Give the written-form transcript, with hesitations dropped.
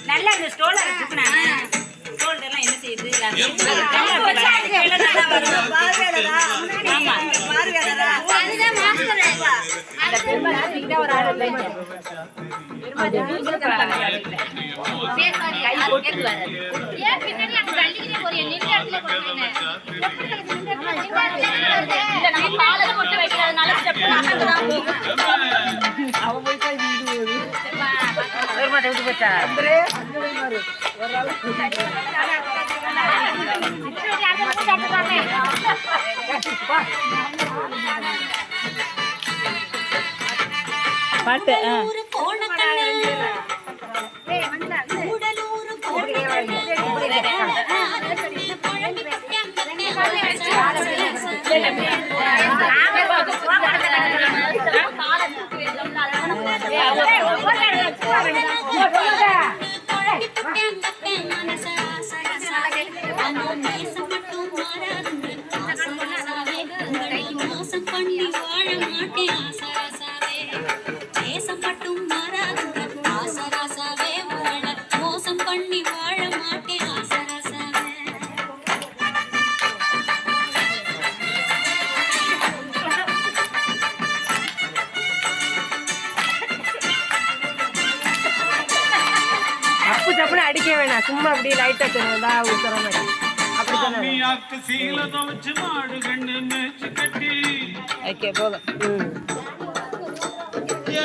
நல்லா இந்த ஸ்டோல ஸ்டோல் எல்லாம் என்ன செய்யுது பாட்டு சப்புன்னு அடிக்க வேணாம், சும்மா அப்படியே லைட்டா தருவதா ஊத்துற மாதிரி அப்படித்தானே. ஓகே போதும்.